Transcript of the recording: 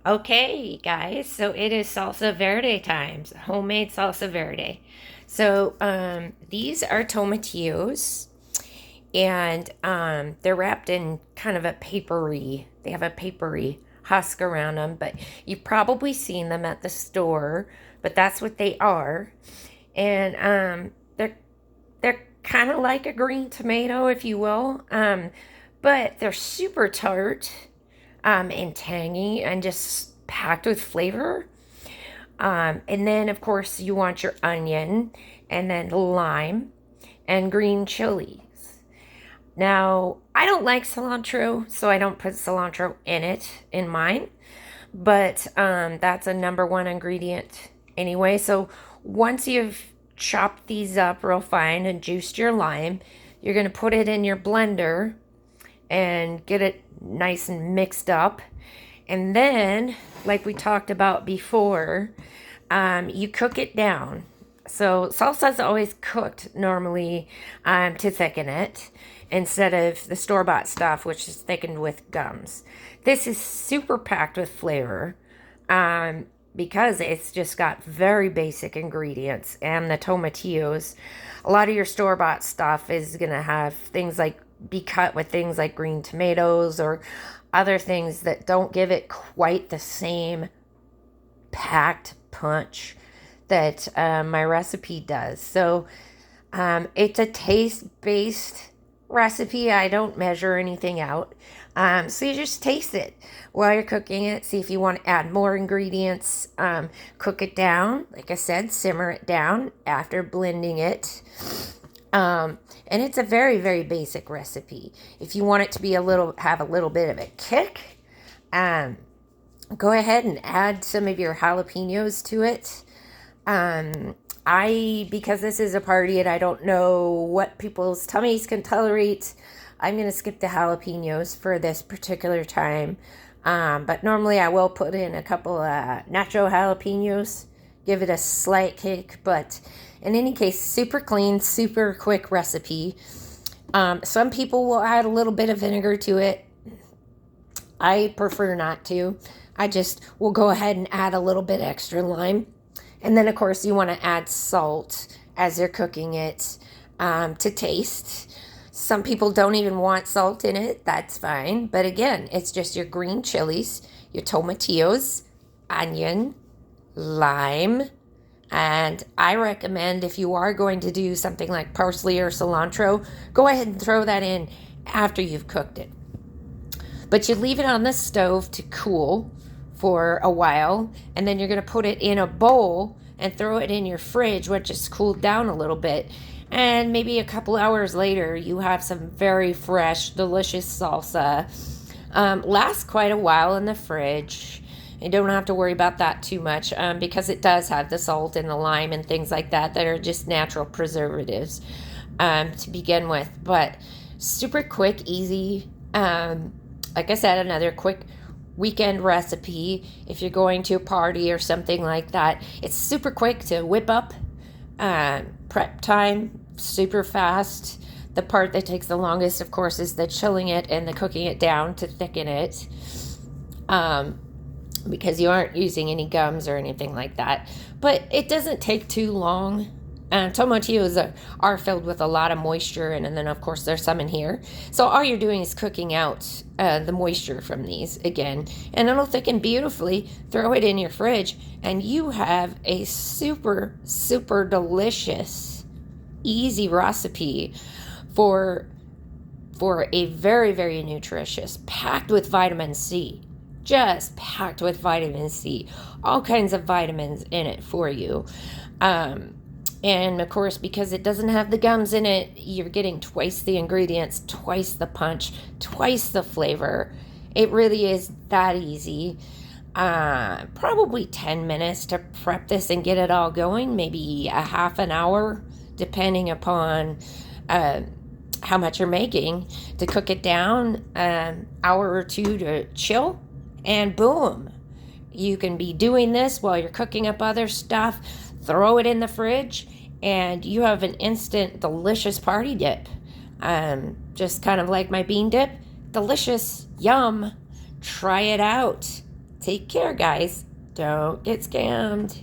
Okay, guys, so it is salsa verde times, homemade salsa verde. So, these are tomatillos, and they're wrapped in kind of a papery. They have a papery husk around them, but you've probably seen them at the store. But that's what they are, and they're kind of like a green tomato, if you will, but they're super tart, and tangy, and just packed with flavor. And then, of course, you want your onion, and then lime, and green chilies. Now, I don't like cilantro, so I don't put cilantro in it in mine, but that's a number one ingredient anyway. So once you've chopped these up real fine and juiced your lime, you're going to put it in your blender and get it nice and mixed up. And then, like we talked about before, you cook it down. So salsa is always cooked normally, to thicken it instead of the store-bought stuff, which is thickened with gums. This is super packed with flavor, because it's just got very basic ingredients, and the tomatillos. A lot of your store-bought stuff is going to have things like be cut with things like green tomatoes or other things that don't give it quite the same packed punch that my recipe does. So it's a taste based recipe. I don't measure anything out. So you just taste it while you're cooking it. See if you want to add more ingredients. Cook it down. Like I said, simmer it down after blending it. And it's a very, very basic recipe. If you want it to be have a little bit of a kick, go ahead and add some of your jalapenos to it. Because this is a party and I don't know what people's tummies can tolerate, I'm going to skip the jalapenos for this particular time. But normally I will put in a couple nacho jalapenos, give it a slight kick. But in any case, super clean, super quick recipe. Some people will add a little bit of vinegar to it. I prefer not to. I just will go ahead and add a little bit extra lime. And then, of course, you want to add salt as you're cooking it, to taste. Some people don't even want salt in it. That's fine. But again, it's just your green chilies, your tomatillos, onion, lime. And I recommend, if you are going to do something like parsley or cilantro, go ahead and throw that in after you've cooked it. But you leave it on the stove to cool for a while, and then you're going to put it in a bowl and throw it in your fridge, which is cooled down a little bit. And maybe a couple hours later, you have some very fresh, delicious salsa. Lasts quite a while in the fridge. You don't have to worry about that too much, because it does have the salt and the lime and things like that are just natural preservatives, to begin with. But super quick, easy. Like I said, another quick weekend recipe if you're going to a party or something like that. It's super quick to whip up. Prep time, super fast. The part that takes the longest, of course, is the chilling it and the cooking it down to thicken it. Because you aren't using any gums or anything like that. But it doesn't take too long. Tomatillos are filled with a lot of moisture, and then, of course, there's some in here. So all you're doing is cooking out the moisture from these again, and it'll thicken beautifully. Throw it in your fridge, and you have a super, super delicious, easy recipe for a very, very nutritious, packed with vitamin C. Just packed with vitamin C. All kinds of vitamins in it for you. And of course, because it doesn't have the gums in it, you're getting twice the ingredients, twice the punch, twice the flavor. It really is that easy. Probably 10 minutes to prep this and get it all going. Maybe a half an hour, depending upon how much you're making, to cook it down. Hour or two to chill. And boom, you can be doing this while you're cooking up other stuff. Throw it in the fridge, and you have an instant, delicious party dip. Just kind of like my bean dip. Delicious. Yum. Try it out. Take care, guys. Don't get scammed.